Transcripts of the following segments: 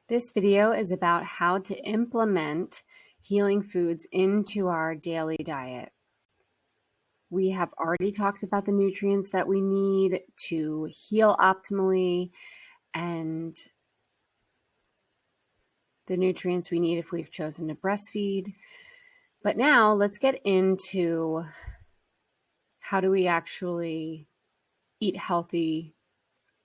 This video is about how to implement healing foods into our daily diet. We have already talked about the nutrients that we need to heal optimally and the nutrients we need if we've chosen to breastfeed. But now let's get into how do we actually eat healthy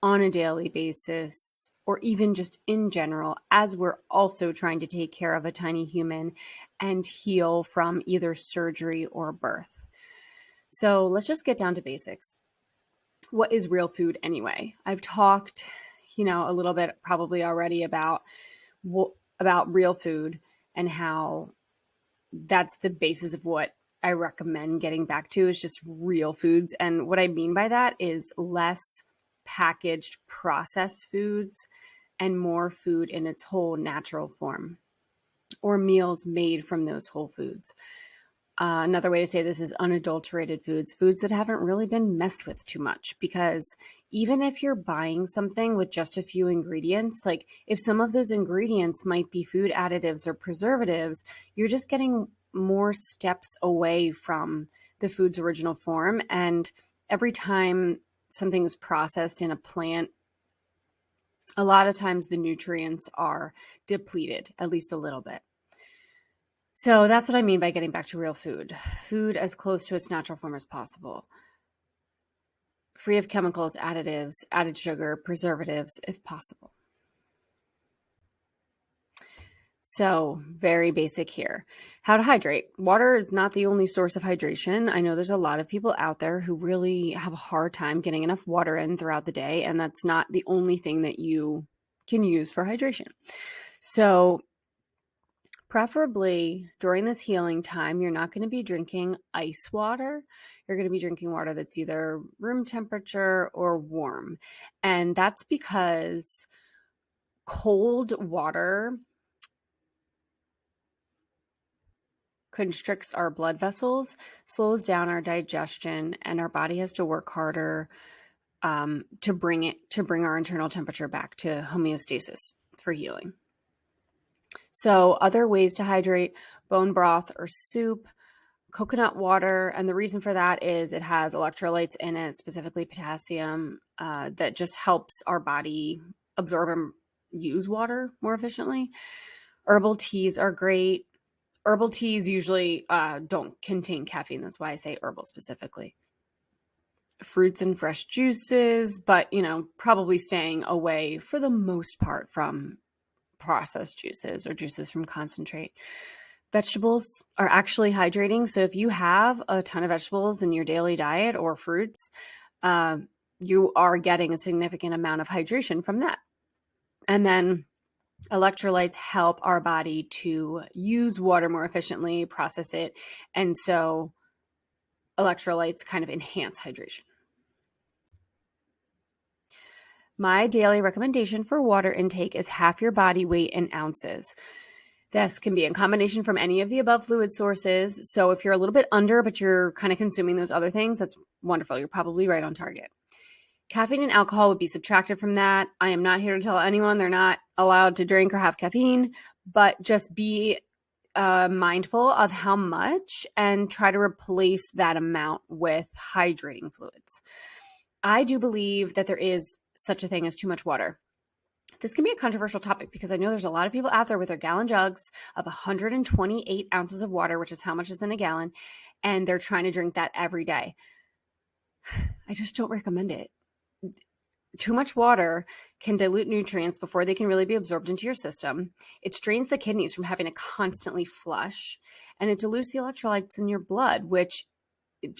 on a daily basis, or even just in general, as we're also trying to take care of a tiny human and heal from either surgery or birth. So let's just get down to basics. What is real food anyway? I've talked, a little bit probably already about real food and how that's the basis of what I recommend getting back to is just real foods. And what I mean by that is less packaged processed foods and more food in its whole natural form, or meals made from those whole foods. Another way to say this is unadulterated foods that haven't really been messed with too much, because even if you're buying something with just a few ingredients, like if some of those ingredients might be food additives or preservatives, you're just getting more steps away from the food's original form. And every time something is processed in a plant, a lot of times the nutrients are depleted, at least a little bit. So that's what I mean by getting back to real food. Food as close to its natural form as possible. Free of chemicals, additives, added sugar, preservatives, if possible. So very basic here. How to hydrate. Water is not the only source of hydration. I know there's a lot of people out there who really have a hard time getting enough water in throughout the day, and that's not the only thing that you can use for hydration. So preferably during this healing time, you're not going to be drinking ice water. You're going to be drinking water that's either room temperature or warm. And that's because cold water constricts our blood vessels, slows down our digestion, and our body has to work harder to bring our internal temperature back to homeostasis for healing. So other ways to hydrate: bone broth or soup, coconut water. And the reason for that is it has electrolytes in it, specifically potassium, that just helps our body absorb and use water more efficiently. Herbal teas are great. Herbal teas usually don't contain caffeine. That's why I say herbal specifically. Fruits and fresh juices, but, probably staying away for the most part from processed juices or juices from concentrate. Vegetables are actually hydrating. So if you have a ton of vegetables in your daily diet or fruits, you are getting a significant amount of hydration from that. And then electrolytes help our body to use water more efficiently, process it. And so electrolytes kind of enhance hydration. My daily recommendation for water intake is half your body weight in ounces. This can be in combination from any of the above fluid sources. So if you're a little bit under, but you're kind of consuming those other things, that's wonderful. You're probably right on target. Caffeine and alcohol would be subtracted from that. I am not here to tell anyone they're not allowed to drink or have caffeine, but just be mindful of how much and try to replace that amount with hydrating fluids. I do believe that there is such a thing as too much water. This can be a controversial topic because I know there's a lot of people out there with their gallon jugs of 128 ounces of water, which is how much is in a gallon, and they're trying to drink that every day. I just don't recommend it. Too much water can dilute nutrients before they can really be absorbed into your system. It strains the kidneys from having to constantly flush, and it dilutes the electrolytes in your blood, which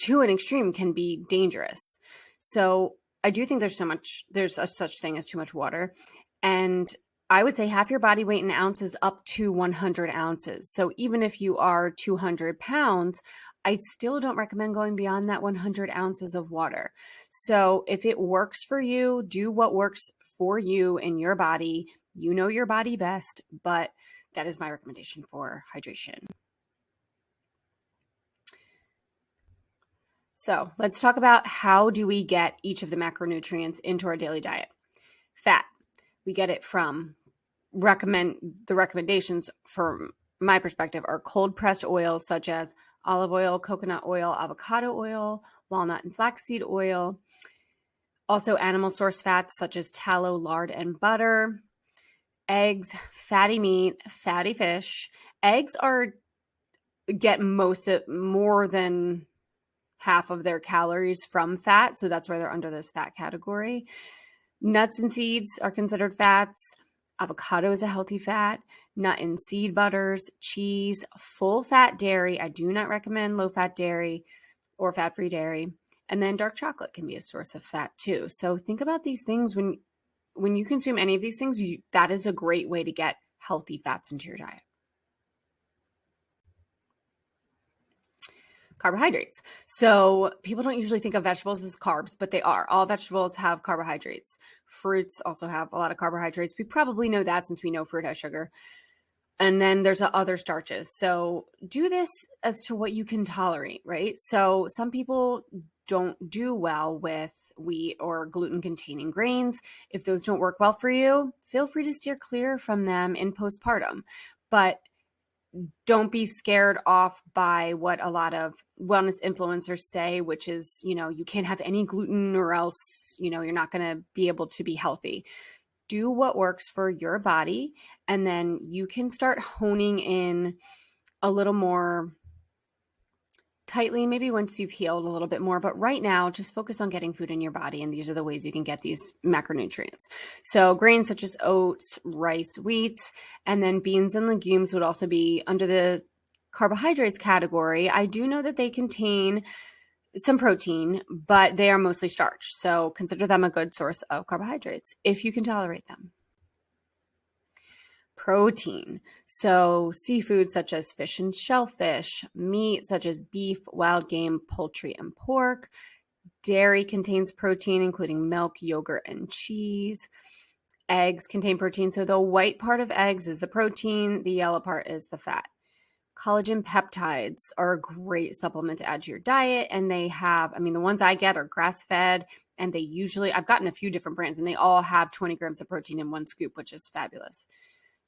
to an extreme can be dangerous. So I do think there's a such thing as too much water. And I would say half your body weight in ounces up to 100 ounces. So even if you are 200 pounds, I still don't recommend going beyond that 100 ounces of water. So if it works for you, do what works for you in your body. You know your body best, but that is my recommendation for hydration. So let's talk about how do we get each of the macronutrients into our daily diet. Fat. We get it from the recommendations from my perspective are cold pressed oils such as olive oil, coconut oil, avocado oil, walnut and flaxseed oil. Also animal source fats such as tallow, lard, and butter. Eggs, fatty meat, fatty fish. Eggs get more than half of their calories from fat, so that's why they're under this fat category. Nuts and seeds are considered fats. Avocado is a healthy fat. Nut and seed butters, cheese, full fat dairy. I do not recommend low fat dairy or fat-free dairy. And then dark chocolate can be a source of fat too. So think about these things when you consume any of these things, that is a great way to get healthy fats into your diet. Carbohydrates. So people don't usually think of vegetables as carbs, but they are. All vegetables have carbohydrates. Fruits also have a lot of carbohydrates. We probably know that since we know fruit has sugar. And then there's other starches. So do this as to what you can tolerate, right? So some people don't do well with wheat or gluten-containing grains. If those don't work well for you, feel free to steer clear from them in postpartum. But don't be scared off by what a lot of wellness influencers say, which is, you can't have any gluten or else, you're not going to be able to be healthy. Do what works for your body, and then you can start honing in a little more tightly, maybe once you've healed a little bit more. But right now, just focus on getting food in your body, and these are the ways you can get these macronutrients. So grains such as oats, rice, wheat, and then beans and legumes would also be under the carbohydrates category. I do know that they contain some protein, but they are mostly starch. So consider them a good source of carbohydrates if you can tolerate them. Protein. So seafood such as fish and shellfish, meat such as beef, wild game, poultry, and pork. Dairy contains protein, including milk, yogurt, and cheese. Eggs contain protein. So the white part of eggs is the protein, the yellow part is the fat. Collagen peptides are a great supplement to add to your diet. And they have, the ones I get are grass-fed, and I've gotten a few different brands, and they all have 20 grams of protein in one scoop, which is fabulous.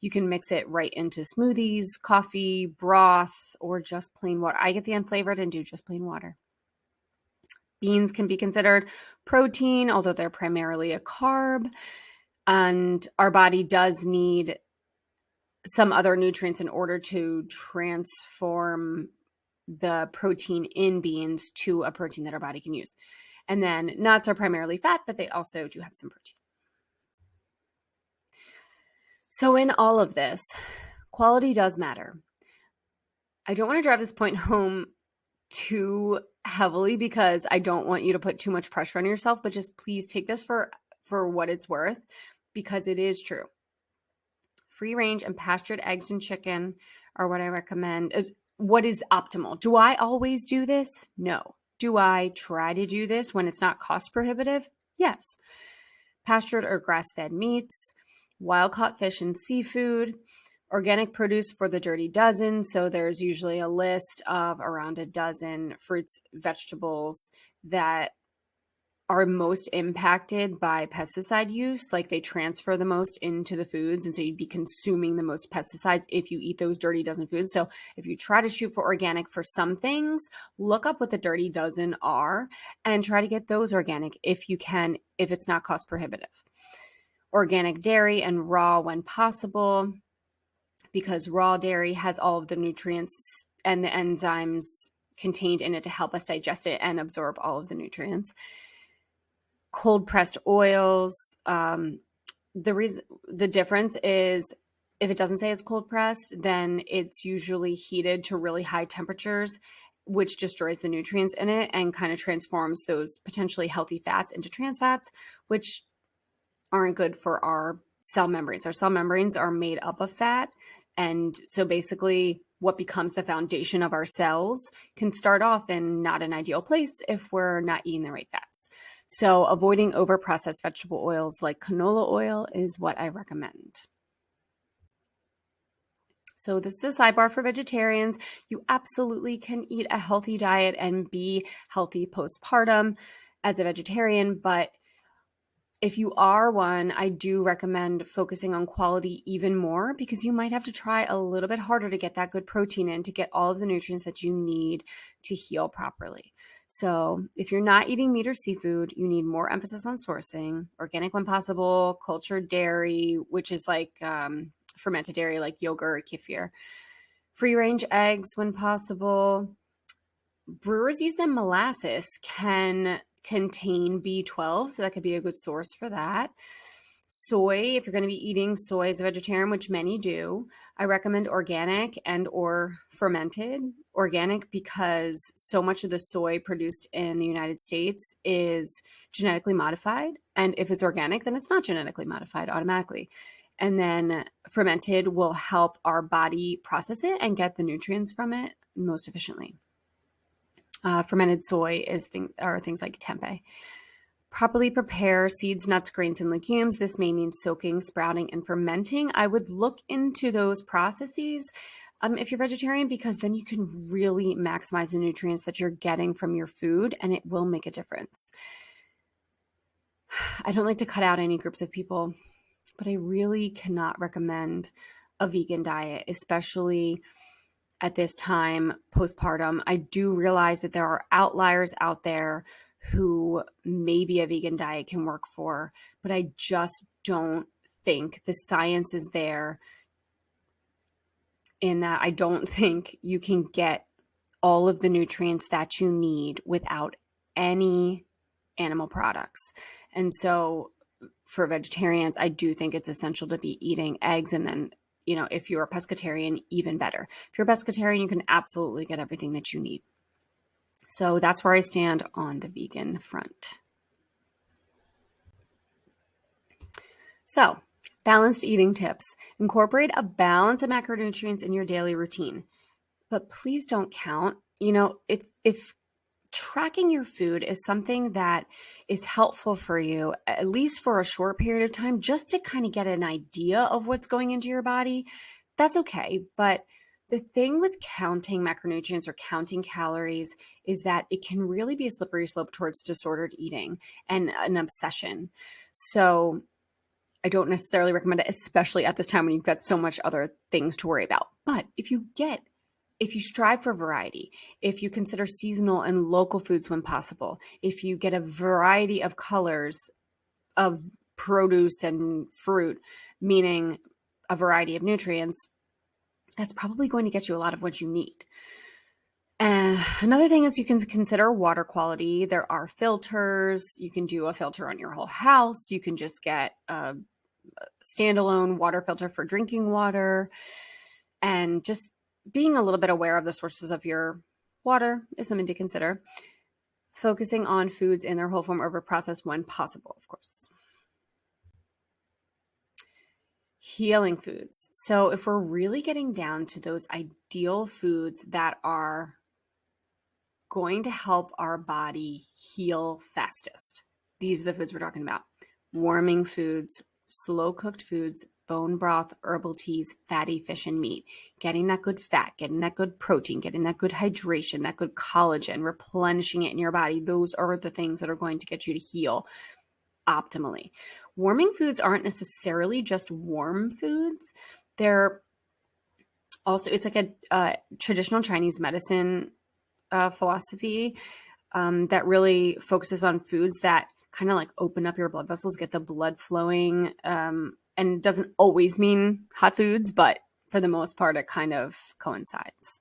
You can mix it right into smoothies, coffee, broth, or just plain water. I get the unflavored and do just plain water. Beans can be considered protein, although they're primarily a carb. And our body does need some other nutrients in order to transform the protein in beans to a protein that our body can use. And then nuts are primarily fat, but they also do have some protein. So in all of this, quality does matter. I don't want to drive this point home too heavily because I don't want you to put too much pressure on yourself, but just please take this for what it's worth, because it is true. Free range and pastured eggs and chicken are what I recommend. What is optimal? Do I always do this? No. Do I try to do this when it's not cost prohibitive? Yes. Pastured or grass-fed meats, wild-caught fish and seafood, organic produce for the dirty dozen. So there's usually a list of around a dozen fruits, vegetables that are most impacted by pesticide use, like they transfer the most into the foods. And so you'd be consuming the most pesticides if you eat those dirty dozen foods. So if you try to shoot for organic for some things, look up what the dirty dozen are and try to get those organic if you can, if it's not cost prohibitive. Organic dairy and raw when possible, because raw dairy has all of the nutrients and the enzymes contained in it to help us digest it and absorb all of the nutrients. Cold pressed oils. The difference is if it doesn't say it's cold pressed, then it's usually heated to really high temperatures, which destroys the nutrients in it and kind of transforms those potentially healthy fats into trans fats, which aren't good for our cell membranes. Our cell membranes are made up of fat. And so basically what becomes the foundation of our cells can start off in not an ideal place if we're not eating the right fats. So avoiding over-processed vegetable oils like canola oil is what I recommend. So this is a sidebar for vegetarians. You absolutely can eat a healthy diet and be healthy postpartum as a vegetarian, but If you are one, I do recommend focusing on quality even more, because you might have to try a little bit harder to get that good protein in, to get all of the nutrients that you need to heal properly. So if you're not eating meat or seafood, you need more emphasis on sourcing, organic when possible, cultured dairy, which is like fermented dairy like yogurt, kefir, free range eggs when possible. Brewer's yeast and molasses can contain B12, so that could be a good source for that. Soy, if you're going to be eating soy as a vegetarian, which many do, I recommend organic and or fermented. Organic because so much of the soy produced in the United States is genetically modified. And if it's organic, then it's not genetically modified automatically. And then fermented will help our body process it and get the nutrients from it most efficiently. Fermented soy are things like tempeh. Properly prepare seeds, nuts, grains, and legumes. This may mean soaking, sprouting, and fermenting. I would look into those processes if you're vegetarian, because then you can really maximize the nutrients that you're getting from your food, and it will make a difference. I don't like to cut out any groups of people, but I really cannot recommend a vegan diet, especially at this time, postpartum. I do realize that there are outliers out there who maybe a vegan diet can work for, but I just don't think the science is there, in that I don't think you can get all of the nutrients that you need without any animal products. And so for vegetarians, I do think it's essential to be eating eggs, and then if you're a pescatarian, even better. If you're a pescatarian, you can absolutely get everything that you need. So that's where I stand on the vegan front. So, balanced eating tips. Incorporate a balance of macronutrients in your daily routine. But please don't count. If tracking your food is something that is helpful for you, at least for a short period of time, just to kind of get an idea of what's going into your body, that's okay. But the thing with counting macronutrients or counting calories is that it can really be a slippery slope towards disordered eating and an obsession. So I don't necessarily recommend it, especially at this time when you've got so much other things to worry about. But if you strive for variety, if you consider seasonal and local foods when possible, if you get a variety of colors of produce and fruit, meaning a variety of nutrients, that's probably going to get you a lot of what you need. Another thing is you can consider water quality. There are filters. You can do a filter on your whole house. You can just get a standalone water filter for drinking water, and just being a little bit aware of the sources of your water is something to consider. Focusing on foods in their whole form over processed when possible, of course. Healing foods. So if we're really getting down to those ideal foods that are going to help our body heal fastest, these are the foods we're talking about. Warming foods, slow cooked foods, bone broth, herbal teas, fatty fish and meat, getting that good fat, getting that good protein, getting that good hydration, that good collagen, replenishing it in your body. Those are the things that are going to get you to heal optimally. Warming foods aren't necessarily just warm foods. They're also, it's like a traditional Chinese medicine philosophy that really focuses on foods that kind of like open up your blood vessels, get the blood flowing, and doesn't always mean hot foods, but for the most part, it kind of coincides.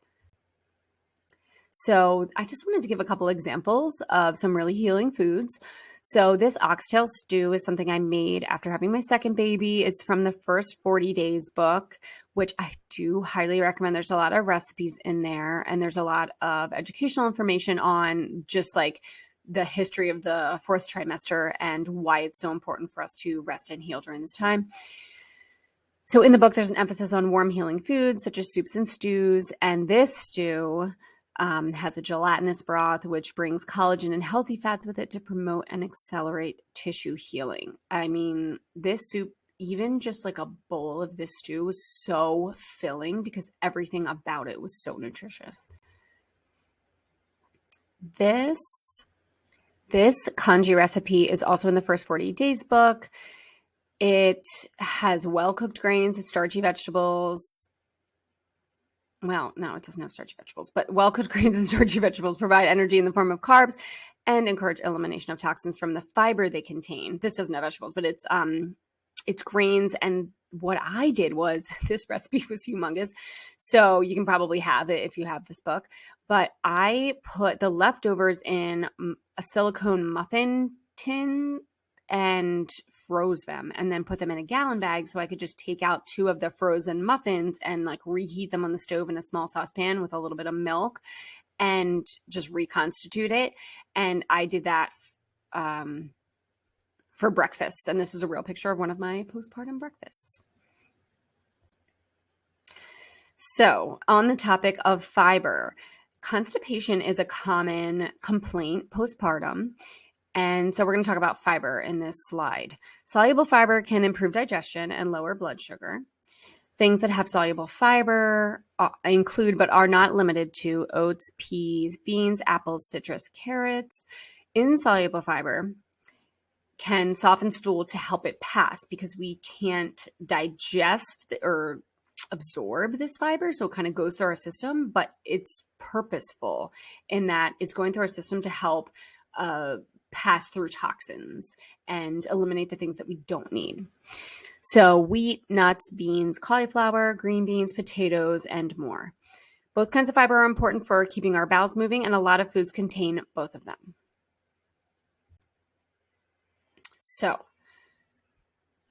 So I just wanted to give a couple examples of some really healing foods. So this oxtail stew is something I made after having my second baby. It's from the First 40 Days book, which I do highly recommend. There's a lot of recipes in there, and there's a lot of educational information on just like the history of the fourth trimester and why it's so important for us to rest and heal during this time. So in the book, there's an emphasis on warm healing foods such as soups and stews. And this stew has a gelatinous broth, which brings collagen and healthy fats with it to promote and accelerate tissue healing. I mean, this soup, even just like a bowl of this stew, was so filling because everything about it was so nutritious. This This kanji recipe is also in the First 40 Days book. It has well-cooked grains and starchy vegetables. Well, no, it doesn't have starchy vegetables, but well-cooked grains and starchy vegetables provide energy in the form of carbs and encourage elimination of toxins from the fiber they contain. This doesn't have vegetables, but it's grains. And what I did was, this recipe was humongous, so you can probably have it if you have this book, but I put the leftovers in a silicone muffin tin and froze them, and then put them in a gallon bag so I could just take out 2 of the frozen muffins and like reheat them on the stove in a small saucepan with a little bit of milk and just reconstitute it. And I did that for breakfast. And this is a real picture of one of my postpartum breakfasts. So, on the topic of fiber, constipation is a common complaint postpartum. And so we're going to talk about fiber in this slide. Soluble fiber can improve digestion and lower blood sugar. Things that have soluble fiber include, but are not limited to, oats, peas, beans, apples, citrus, carrots. Insoluble fiber can soften stool to help it pass because we can't digest or absorb this fiber. So it kind of goes through our system, but it's purposeful in that it's going through our system to help pass through toxins and eliminate the things that we don't need. So wheat, nuts, beans, cauliflower, green beans, potatoes, and more. Both kinds of fiber are important for keeping our bowels moving, and a lot of foods contain both of them. So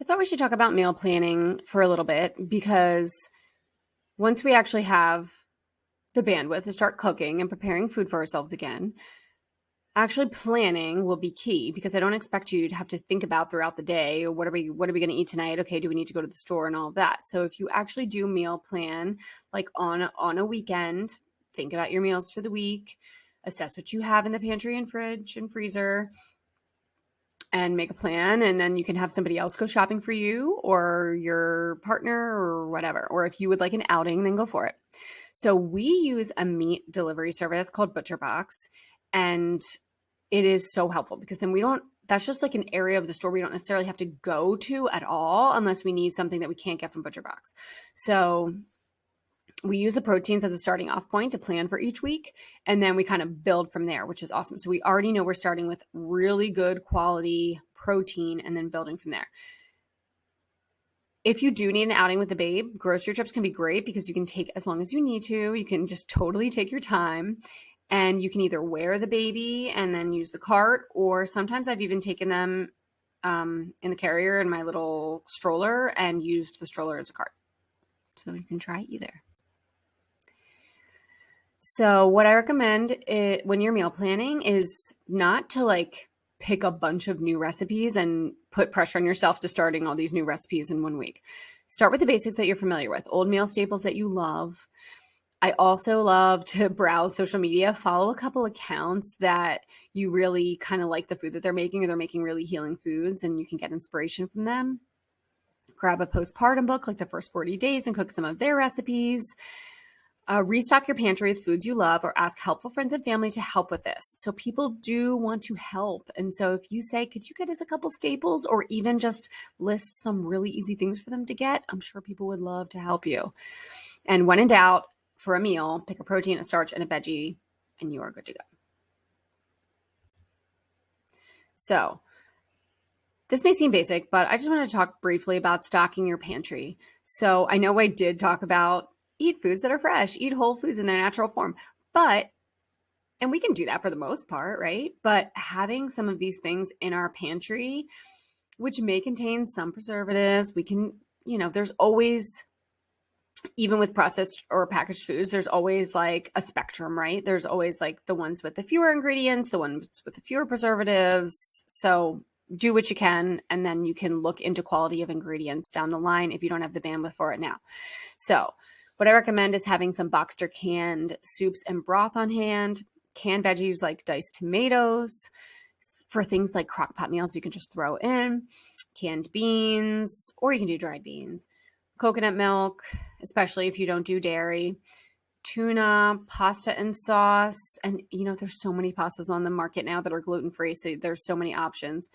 I thought we should talk about meal planning for a little bit, because once we actually have the bandwidth to start cooking and preparing food for ourselves again, actually planning will be key, because I don't expect you to have to think about throughout the day, what are we going to eat tonight? Okay, do we need to go to the store and all of that? So if you actually do meal plan, like on a weekend, think about your meals for the week, assess what you have in the pantry and fridge and freezer, and make a plan. And then you can have somebody else go shopping for you, or your partner, or whatever. Or if you would like an outing, then go for it. So we use a meat delivery service called ButcherBox, and it is so helpful, because then that's just like an area of the store we don't necessarily have to go to at all unless we need something that we can't get from ButcherBox. So we use the proteins as a starting off point to plan for each week, and then we kind of build from there, which is awesome. So we already know we're starting with really good quality protein and then building from there. If you do need an outing with the babe, grocery trips can be great, because you can take as long as you need to. You can just totally take your time. And you can either wear the baby and then use the cart, or sometimes I've even taken them in the carrier in my little stroller and used the stroller as a cart. So you can try either. So what I recommend when you're meal planning is not to like pick a bunch of new recipes and put pressure on yourself to starting all these new recipes in 1 week. Start with the basics that you're familiar with, old meal staples that you love. I also love to browse social media, follow a couple accounts that you really kind of like the food that they're making, or they're making really healing foods, and you can get inspiration from them. Grab a postpartum book like the First 40 Days and cook some of their recipes. Restock your pantry with foods you love, or ask helpful friends and family to help with this. So people do want to help. And so if you say, could you get us a couple staples, or even just list some really easy things for them to get, I'm sure people would love to help you. And when in doubt, for a meal, pick a protein, a starch, and a veggie, and you are good to go. So this may seem basic, but I just want to talk briefly about stocking your pantry. So I know I did talk about eat foods that are fresh, eat whole foods in their natural form, and we can do that for the most part, right? But having some of these things in our pantry, which may contain some preservatives, there's always, even with processed or packaged foods, there's always like a spectrum, right? There's always like the ones with the fewer ingredients, the ones with the fewer preservatives. So do what you can, and then you can look into quality of ingredients down the line if you don't have the bandwidth for it now. So what I recommend is having some boxed or canned soups and broth on hand, canned veggies like diced tomatoes. For things like crock pot meals, you can just throw in canned beans, or you can do dried beans. Coconut milk, especially if you don't do dairy, tuna, pasta and sauce. And, there's so many pastas on the market now that are gluten-free. So there's so many options.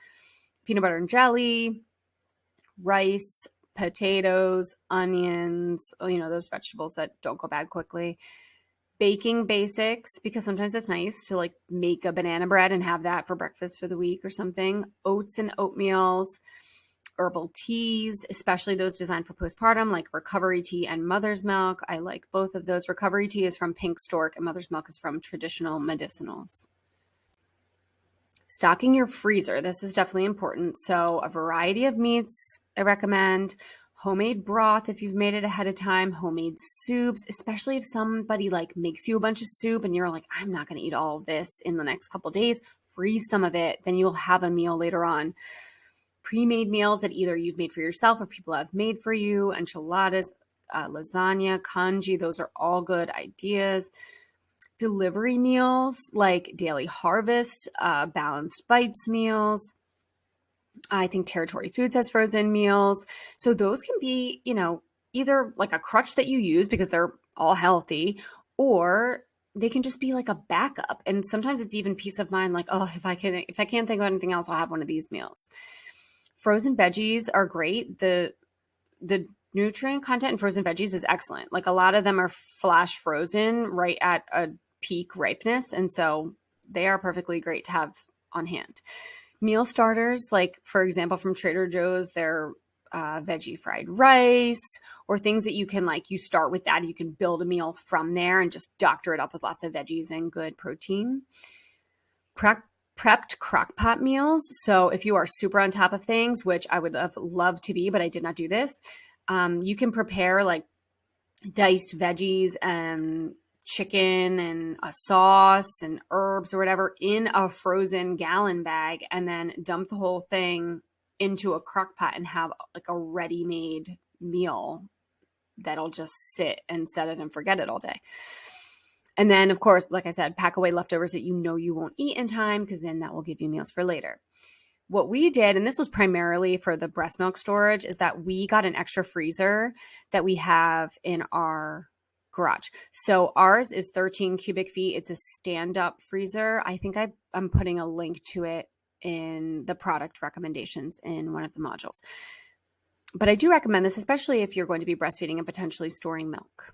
Peanut butter and jelly, rice, potatoes, onions, those vegetables that don't go bad quickly. Baking basics, because sometimes it's nice to like make a banana bread and have that for breakfast for the week or something. Oats and oatmeals, herbal teas, especially those designed for postpartum, like recovery tea and mother's milk. I like both of those. Recovery tea is from Pink Stork and mother's milk is from Traditional Medicinals. Stocking your freezer. This is definitely important. So a variety of meats I recommend. Homemade broth if you've made it ahead of time. Homemade soups, especially if somebody like makes you a bunch of soup and you're like, I'm not going to eat all of this in the next couple of days. Freeze some of it. Then you'll have a meal later on. Pre-made meals that either you've made for yourself or people have made for you. Enchiladas, lasagna, congee. Those are all good ideas. Delivery meals like Daily Harvest, Balanced Bites meals. I think Territory Foods has frozen meals. So those can be, either like a crutch that you use because they're all healthy, or they can just be like a backup. And sometimes it's even peace of mind, like, oh, if I can't think of anything else, I'll have one of these meals. Frozen veggies are great. The nutrient content in frozen veggies is excellent. Like a lot of them are flash frozen right at a peak ripeness. And so they are perfectly great to have on hand. Meal starters, like for example, from Trader Joe's, their veggie fried rice, or things that you can you start with that. You can build a meal from there and just doctor it up with lots of veggies and good protein. Prepped crock pot meals. So if you are super on top of things, which I would have loved to be, but I did not do this, you can prepare like diced veggies and chicken and a sauce and herbs or whatever in a frozen gallon bag, and then dump the whole thing into a crock pot and have like a ready-made meal that'll just sit and set it and forget it all day. And then, of course, like I said, pack away leftovers that you won't eat in time, because then that will give you meals for later. What we did, and this was primarily for the breast milk storage, is that we got an extra freezer that we have in our garage. So ours is 13 cubic feet. It's a stand-up freezer. I think I'm putting a link to it in the product recommendations in one of the modules. But I do recommend this, especially if you're going to be breastfeeding and potentially storing milk.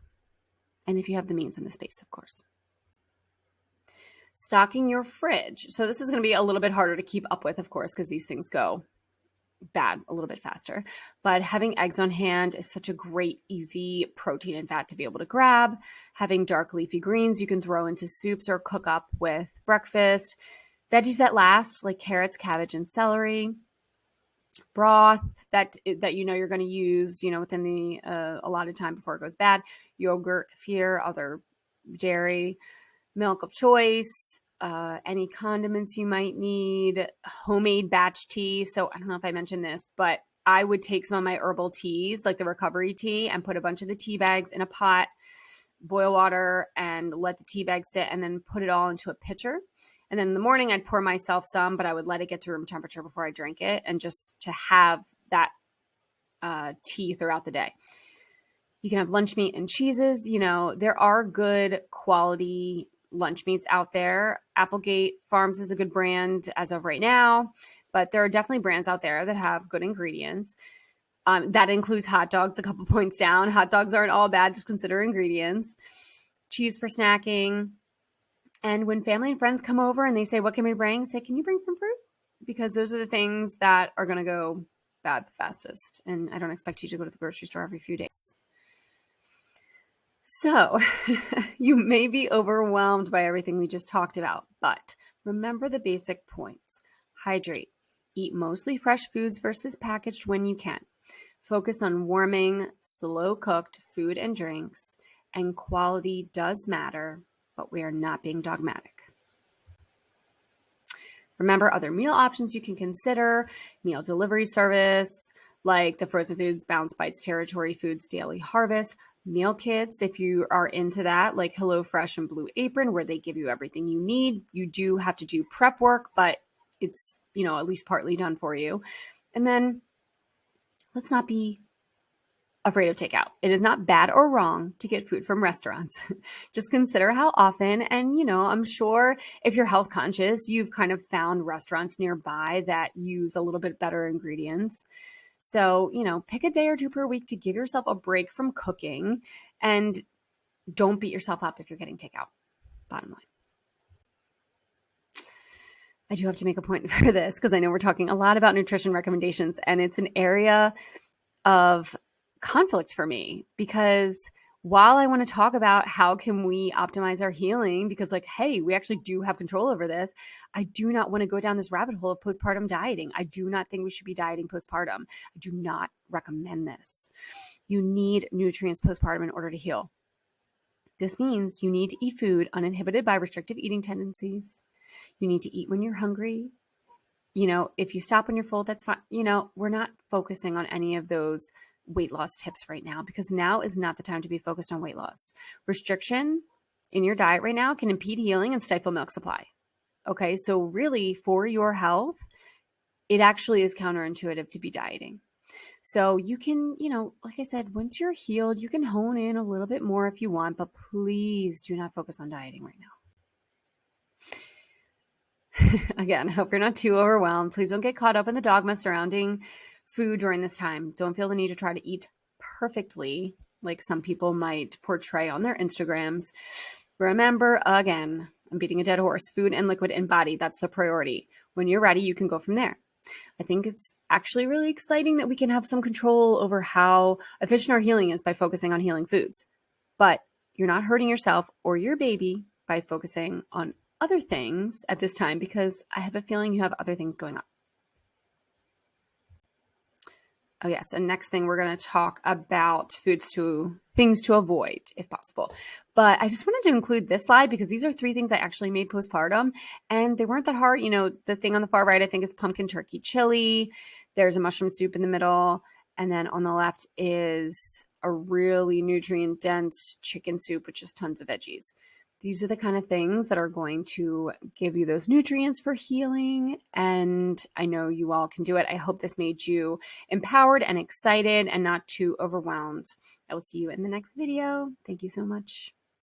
And if you have the means and the space, of course. Stocking your fridge. So this is going to be a little bit harder to keep up with, of course, because these things go bad a little bit faster. But having eggs on hand is such a great, easy protein and fat to be able to grab. Having dark leafy greens you can throw into soups or cook up with breakfast. Veggies that last, like carrots, cabbage, and celery. Broth that you're going to use, within the allotted time before it goes bad. Yogurt, kefir, other dairy, milk of choice, any condiments you might need, homemade batch tea. So I don't know if I mentioned this, but I would take some of my herbal teas, like the recovery tea, and put a bunch of the tea bags in a pot, boil water, and let the tea bag sit, and then put it all into a pitcher. And then in the morning, I'd pour myself some, but I would let it get to room temperature before I drank it, and just to have that tea throughout the day. You can have lunch meat and cheeses. There are good quality lunch meats out there. Applegate Farms is a good brand as of right now, but there are definitely brands out there that have good ingredients. That includes hot dogs, a couple points down. Hot dogs aren't all bad, just consider ingredients. Cheese for snacking. And when family and friends come over and they say, what can we bring? Say, can you bring some fruit? Because those are the things that are going to go bad the fastest. And I don't expect you to go to the grocery store every few days. So you may be overwhelmed by everything we just talked about, but remember the basic points. Hydrate. Eat mostly fresh foods versus packaged when you can. Focus on warming, slow-cooked food and drinks, and quality does matter, but we are not being dogmatic. Remember other meal options you can consider: meal delivery service, like the Frozen Foods, Balanced Bites, Territory Foods, Daily Harvest. Meal kits, if you are into that, like HelloFresh and Blue Apron, where they give you everything you need. You do have to do prep work, but it's, at least partly done for you. And then let's not be afraid of takeout. It is not bad or wrong to get food from restaurants. Just consider how often. And, I'm sure if you're health conscious, you've kind of found restaurants nearby that use a little bit better ingredients. So, pick a day or two per week to give yourself a break from cooking, and don't beat yourself up if you're getting takeout. Bottom line. I do have to make a point for this because I know we're talking a lot about nutrition recommendations, and it's an area of conflict for me, because while I want to talk about how can we optimize our healing, because hey, we actually do have control over this, I do not want to go down this rabbit hole of postpartum dieting. I do not think we should be dieting postpartum. I do not recommend this. You need nutrients postpartum in order to heal. This means you need to eat food uninhibited by restrictive eating tendencies. You need to eat when you're hungry. If you stop when you're full, that's fine. We're not focusing on any of those weight loss tips right now, because now is not the time to be focused on weight loss. Restriction in your diet right now can impede healing and stifle milk supply. Okay, so really for your health, it actually is counterintuitive to be dieting. So you can, like I said, once you're healed, you can hone in a little bit more if you want, but please do not focus on dieting right now. Again, I hope you're not too overwhelmed. Please don't get caught up in the dogma surrounding food during this time. Don't feel the need to try to eat perfectly like some people might portray on their Instagrams. Remember, again, I'm beating a dead horse. Food and liquid and body, that's the priority. When you're ready, you can go from there. I think it's actually really exciting that we can have some control over how efficient our healing is by focusing on healing foods. But you're not hurting yourself or your baby by focusing on other things at this time, because I have a feeling you have other things going on. Oh yes, and next thing we're going to talk about things to avoid if possible. But I just wanted to include this slide because these are 3 things I actually made postpartum, and they weren't that hard. The thing on the far right, I think, is pumpkin turkey chili. There's a mushroom soup in the middle, and then on the left is a really nutrient dense chicken soup with just tons of veggies. These are the kind of things that are going to give you those nutrients for healing. And I know you all can do it. I hope this made you empowered and excited and not too overwhelmed. I will see you in the next video. Thank you so much.